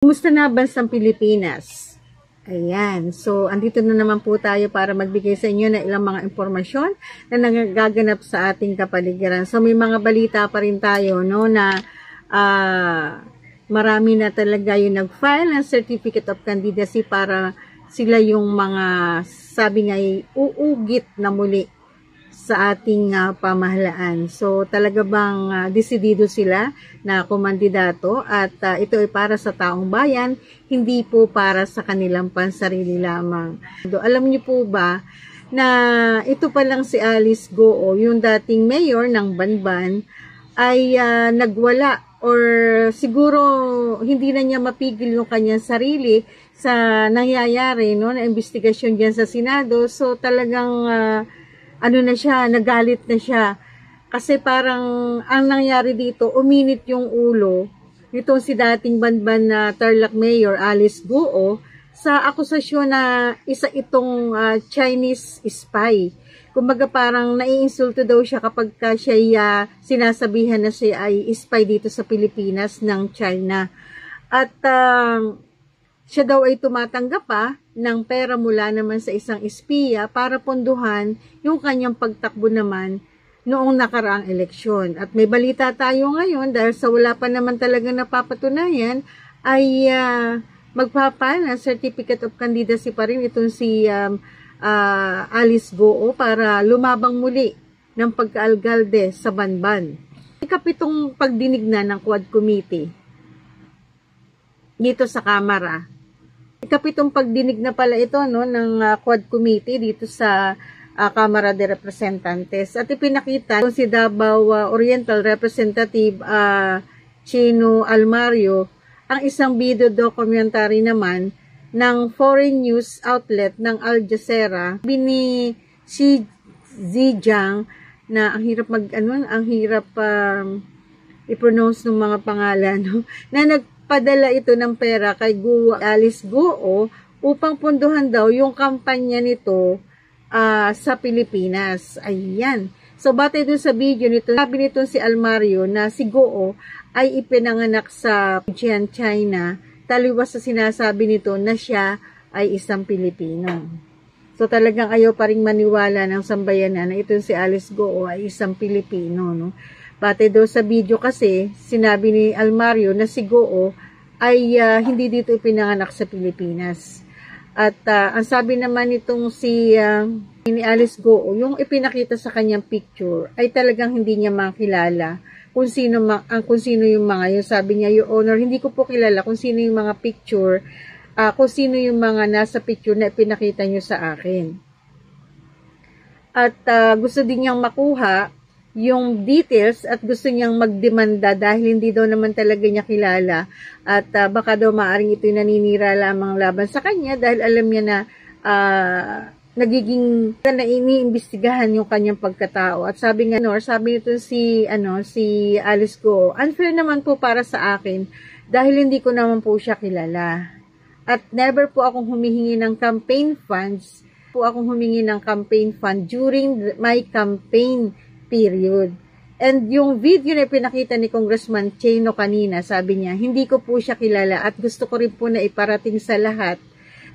Kumusta na bansang Pilipinas? Ayan. So, andito na naman po tayo para magbigay sa inyo ng ilang mga impormasyon na nagaganap sa ating kapaligiran. So, may mga balita pa rin tayo, no, na marami na talaga yung nag-file ng Certificate of Candidacy para sila yung mga, sabi nga, uugit na muli sa ating pamahalaan. So talaga bang desidido sila na kumandidato at ito ay para sa taong bayan, hindi po para sa kanilang pansarili lamang. Alam niyo po ba na ito pa lang si Alice Goo, yung dating mayor ng Banban, ay nagwala or siguro hindi na niya mapigil yung kanyang sarili sa nangyayari, no, na investigasyon diyan sa Senado. So talagang na siya, nagalit na siya. Kasi parang ang nangyari dito, uminit yung ulo nitong si dating Banban na Tarlac Mayor Alice Goo sa akusasyon na isa itong Chinese spy. Kumbaga parang naiinsulto daw siya kapag siya sinasabihan na siya ay spy dito sa Pilipinas ng China. At siya daw ay tumatanggap pa ng pera mula naman sa isang espiya para ponduhan yung kanyang pagtakbo naman noong nakaraang eleksyon. At may balita tayo ngayon dahil sa wala pa naman talaga napapatunayan ay magpapal ng Certificate of Candidacy pa rin itong si Alice Goo para lumabang muli ng pagkaalgalde sa Banban. Ikapitong pagdinig na ng Quad Committee dito sa Kamara. Ikapitong pagdinig na pala ito, no, ng Quad Committee dito sa Kamara de Representantes. At ipinakita si Davao Oriental Representative Chino Almario ang isang video documentary naman ng foreign news outlet ng Al Jazeera. Bini si Zhejiang na ang hirap i-pronounce ng mga pangalan, no, na nagpadala ito ng pera kay Alice Goo upang punduhan daw yung kampanya nito sa Pilipinas. Ayan. So, batay dun sa video nito, sabi nito si Almario na si Goo ay ipinanganak sa Fujian, China, taliwas sa sinasabi nito na siya ay isang Pilipino. So, talagang ayaw pa rin maniwala ng sambayanan na ito si Alice Goo ay isang Pilipino, no? Batay daw sa video kasi, sinabi ni Almario na si Goo ay hindi dito ipinanganak sa Pilipinas. At ang sabi naman nitong si ni Alice Goo, yung ipinakita sa kanyang picture ay talagang hindi niya makilala kung sino yung mga yun. Sabi niya, Your Honor, hindi ko po kilala kung sino yung mga picture, kung sino yung mga nasa picture na ipinakita niyo sa akin. At gusto din niyang makuha yung details at gusto niyang magdemanda dahil hindi daw naman talaga niya kilala at baka daw maaring ito'y naninira lamang laban sa kanya dahil alam niya na nagiging na iniimbestigahan yung kanyang pagkatao. At sabi nito si Alice Goo, unfair naman po para sa akin dahil hindi ko naman po siya kilala. At never po akong humihingi ng campaign funds. During my campaign period. And yung video na pinakita ni Congressman Chino kanina, sabi niya, hindi ko po siya kilala at gusto ko rin po na iparating sa lahat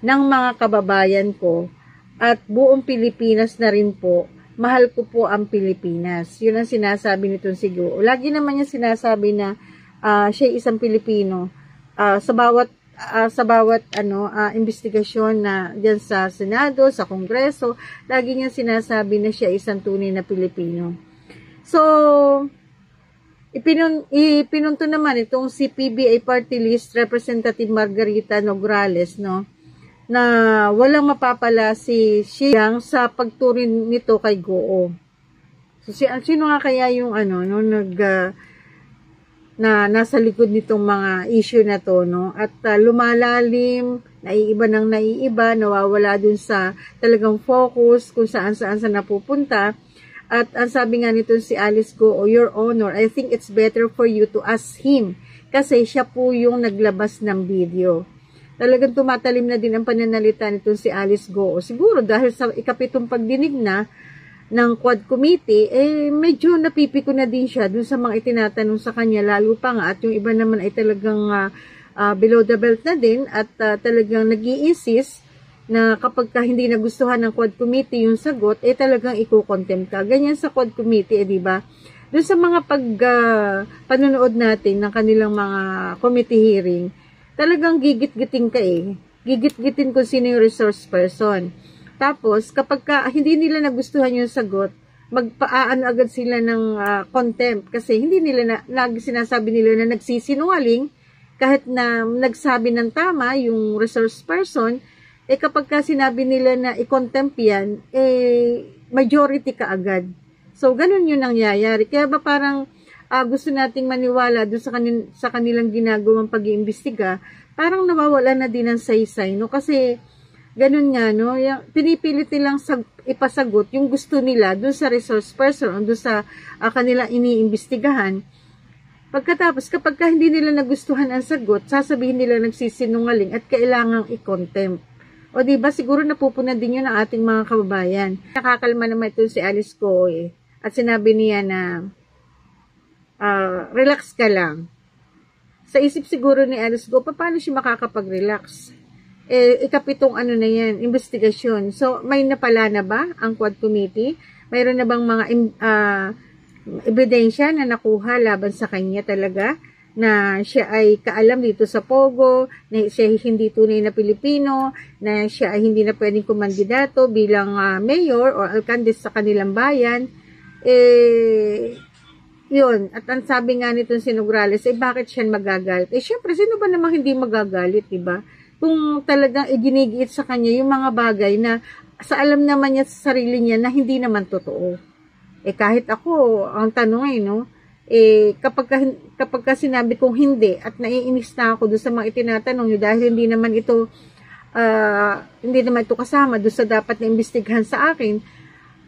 ng mga kababayan ko at buong Pilipinas na rin po, mahal ko po ang Pilipinas. Yun ang sinasabi nitong si Goo. Lagi naman niya sinasabi na siya isang Pilipino sa bawat investigasyon na diyan sa Senado, sa Kongreso, lagi niya sinasabi na siya isang tunay na Pilipino. So, ipinunto naman itong si PBA Party List Representative Margarita Nograles, no, na walang mapapala si Zhejiang sa pagturing nito kay Goo. So, sino nga kaya yung na nasa likod nitong mga issue na to, no? At lumalalim, naiiba, nawawala dun sa talagang focus kung saan sa napupunta. At ang sabi nga nito si Alice Goo, Your Honor, I think it's better for you to ask him kasi siya po yung naglabas ng video. Talagang tumatalim na din ang pananalita nito si Alice Goo. Siguro dahil sa ikapitong pagdinig na ng Quad Committee, medyo napipiko na din siya dun sa mga itinatanong sa kanya, lalo pa nga, at yung iba naman ay talagang below the belt na din at talagang nag-i-insist na kapag hindi nagustuhan ng Quad Committee yung sagot, talagang i-contempt ka. Ganyan sa Quad Committee, di ba? Doon sa mga panonood natin ng kanilang mga committee hearing, talagang gigit-giting ka Gigit-gitin kung sino yung resource person. Tapos, kapag hindi nila nagustuhan yung sagot, magpaano agad sila ng contempt kasi hindi nila sinasabi nila na nagsisinungaling kahit na nagsabi ng tama yung resource person, kapag sinabi nila na i-contempt yan, majority ka agad. So, ganun yung nangyayari. Kaya ba parang gusto nating maniwala doon sa kanilang ginagawang pag-iimbestiga, parang nawawala na din ang saysay, no? Kasi, ganun nga, no? Pinipilit nilang ipasagot yung gusto nila doon sa resource person o doon sa kanilang iniimbestigahan. Pagkatapos, kapag hindi nila nagustuhan ang sagot, sasabihin nila nagsisinungaling at kailangang i-contempt. O diba, siguro napupunan din yun ng ating mga kababayan. Nakakalma naman ito si Alice Go at sinabi niya na relax ka lang. Sa isip siguro ni Alice Go, paano siya makakapag-relax? Ikapitong na yan, investigasyon. So, may napala na ba ang Quad Committee? Mayroon na bang mga ebidensya na nakuha laban sa kanya talaga? Na siya ay kaalam dito sa Pogo, na siya ay hindi tunay na Pilipino, na siya ay hindi na pwedeng kumandidato bilang mayor o alcalde sa kanilang bayan. Yun. At ang sabi nga nitong si Nograles, bakit siya magagalit? Syempre, sino ba namang hindi magagalit, diba? Kung talagang iginigiit sa kanya yung mga bagay na sa alam naman niya sa sarili niya na hindi naman totoo. Kahit ako, ang tanong no? Kapag sinabi kong hindi at naiinis na ako doon sa mga itinatanong nyo dahil hindi naman ito kasama doon sa dapat na imbestigahan sa akin,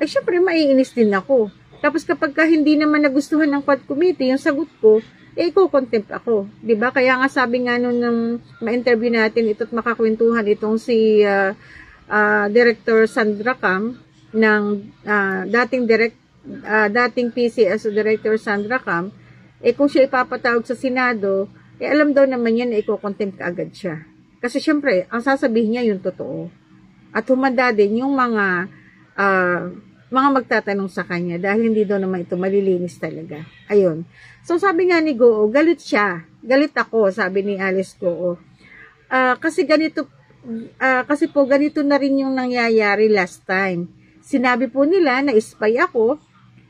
syempre maiinis din ako. Tapos kapag hindi naman nagustuhan ng Quad Committee yung sagot ko, i-contempt ako. 'Di ba? Kaya nga sabi nga nung ma-interview natin ito at makakwentuhan itong si Director Sandra Cam ng dating PCS Director Sandra Cam, kung siya ipapatawag sa Senado, alam daw naman yan na i-contempt agad siya. Kasi syempre, ang sasabihin niya yung totoo. At humanda din yung mga magtatanong sa kanya dahil hindi daw naman ito malilinis talaga. Ayun. So sabi nga ni Goo, galit siya. Galit ako, sabi ni Alice Goo. Kasi ganito na rin yung nangyayari last time. Sinabi po nila na spy ako.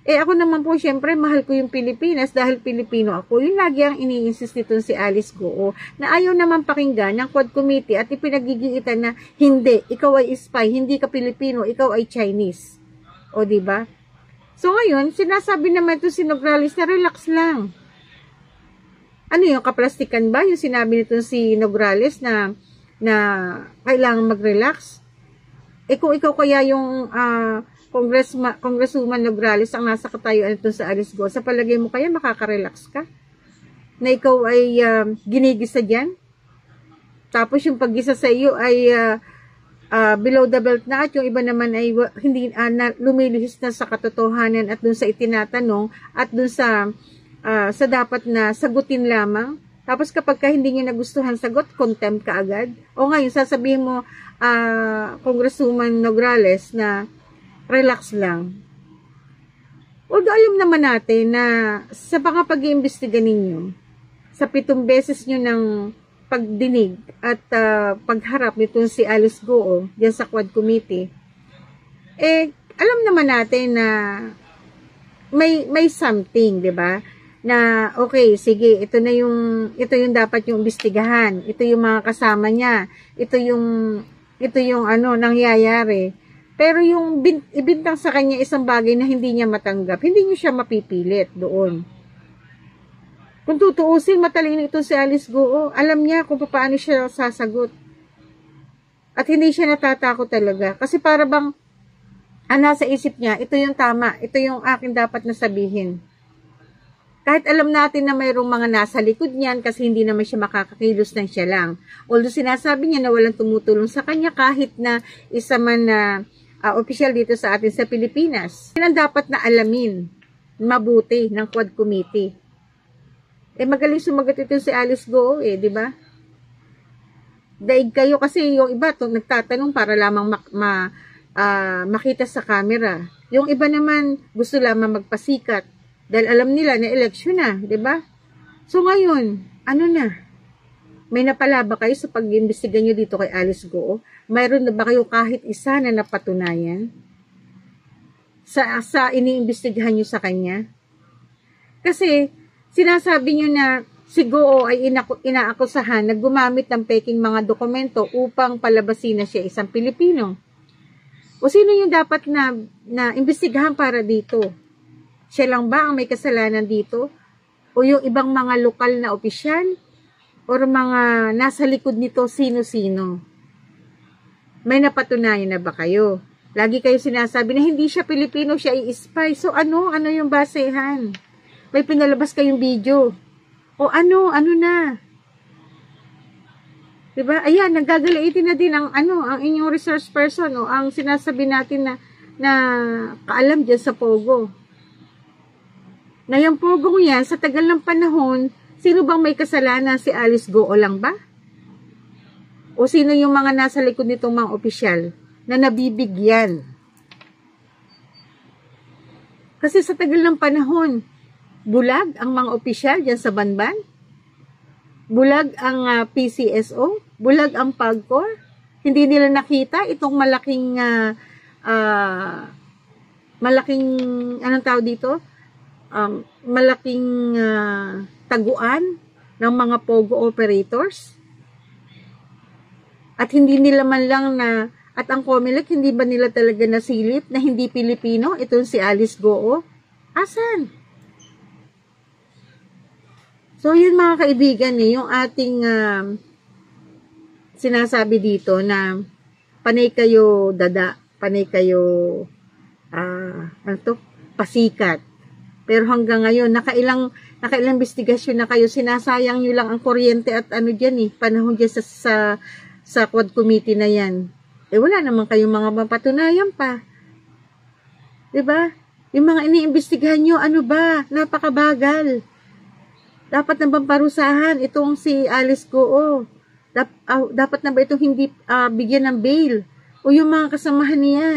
Ako naman po, syempre, mahal ko yung Pilipinas dahil Pilipino ako. Yung lagi ang ini-insist nito si Alice Goo na ayaw naman pakinggan ng Quad Committee at ipinagigitan na hindi, ikaw ay spy, hindi ka Pilipino, ikaw ay Chinese. O, diba? So, ngayon, sinasabi naman ito si Nograles na relax lang. Ano yung kaplastikan ba? Yung sinabi nito si Nograles na kailangan mag-relax? Kung ikaw kaya yung Congresswoman Nograles ang nasa katayuan ito sa Alice Go, sa palagay mo kaya makaka-relax ka? Na ikaw ay ginigisa dyan? Tapos yung paggisa sa iyo ay below the belt na at yung iba naman ay hindi lumilihis na sa katotohanan at dun sa itinatanong at dun sa dapat na sagutin lamang. Tapos kapag hindi niya nagustuhan sagot, contempt ka agad. O ngayon, sasabihin mo, Congresswoman Nograles na relax lang. Although alam naman natin na sa mga pag-iimbestiga ninyo, sa 7 beses nyo ng pagdinig at pagharap nitong si Alice Goo diyan sa Quad Committee, alam naman natin na may something, 'di ba? Na okay, sige, ito yung dapat yung imbestigahan. Ito yung mga kasama niya. Ito yung nangyayari. Pero yung ibintang sa kanya isang bagay na hindi niya matanggap, hindi niyo siya mapipilit doon. Kung tutuusin, matalino ito si Alice Goo. Alam niya kung paano siya sasagot. At hindi siya natatakot talaga. Kasi para bang, nasa isip niya, ito yung tama. Ito yung akin dapat na sabihin. Kahit alam natin na mayroong mga nasa likod niyan kasi hindi naman siya makakakilos ng siya lang. Although sinasabi niya na walang tumutulong sa kanya kahit na isa man na opisyal dito sa atin sa Pilipinas. Yan ang dapat na alamin mabuti ng Quad Committee. Magaling sumagot ito si Alice Goo, di ba? daig kayo kasi yung iba nagtatanong para lamang makita sa camera. Yung iba naman gusto lamang magpasikat dahil alam nila na eleksyon na, 'di ba? So ngayon, ano na? May napala ba kayo sa pag-iimbestiga nyo dito kay Alice Goo? Mayroon na ba kayo kahit isa na napatunayan sa iniimbestigahan nyo sa kanya? Kasi sinasabi nyo na si Goo ay inaakusahan na gumamit ng peking mga dokumento upang palabasin na siya isang Pilipino. O sino yung dapat na imbestigahan para dito? Siya lang ba ang may kasalanan dito? O yung ibang mga lokal na opisyal? O mga nasa likod nito sino-sino? May napatunayan na ba kayo? Lagi kayo sinasabi na hindi siya Pilipino, siya ay spy. So ano yung basehan? May pinalabas kayong video. O ano na? Diba? Ayan, nagagaliitin na din ang inyong resource person o ang sinasabi natin na kaalam dyan sa Pogo. Na yung Pogo yan, sa tagal ng panahon, sino bang may kasalanan? Si Alice Goo lang ba? O sino yung mga nasa likod nitong mga opisyal na nabibigyan? Kasi sa tagal ng panahon, bulag ang mga opisyal dyan sa Banban? Bulag ang PCSO? Bulag ang PAGCOR? Hindi nila nakita itong malaking anong tawag dito? Malaking taguan ng mga Pogo operators? At hindi nila man lang at ang COMELEC, hindi ba nila talaga nasilip na hindi Pilipino itong si Alice Goo? Asan? So, yun mga kaibigan, yung ating sinasabi dito na panay kayo panay kayo pasikat. Pero hanggang ngayon, nakailang investigasyon na kayo, sinasayang nyo lang ang kuryente at panahon dyan sa Quad Committee na yan. Wala naman kayong mga mapatunayan pa. 'Di ba? Yung mga iniimbestigahan nyo, napakabagal. Dapat na bang parusahan itong si Alice Goo? Dapat na ba itong hindi bigyan ng bail? O yung mga kasamahan niya,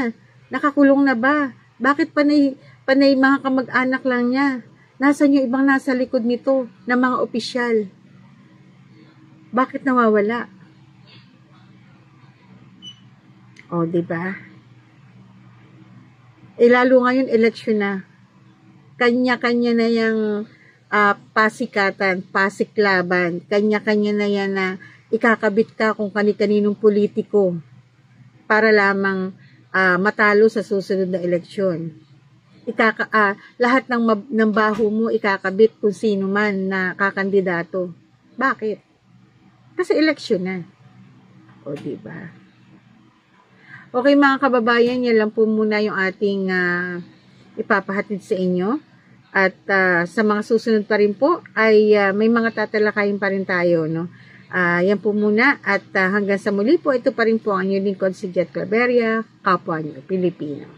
nakakulong na ba? Bakit panay mga kamag-anak lang niya? Nasaan yung ibang nasa likod nito na mga opisyal? Bakit nawawala? O, diba? Lalo ngayon, eleksyon na. Kanya-kanya na yung pasikatan, pasiklaban. Kanya-kanya na yan na ikakabit ka kung kani-kaninong politiko para lamang matalo sa susunod na eleksyon. Lahat ng baho mo ikakabit kung sino man na kakandidato. Bakit? Kasi eleksyon na. O, diba? Okay mga kababayan, yan lang po muna yung ating ipapahatid sa inyo. At sa mga susunod pa rin po ay may mga tatalakayin pa rin tayo. No? Yan po muna at hanggang sa muli po, ito pa rin po ang inyong lingkod si Jet Claveria, kapwa niyo Pilipino.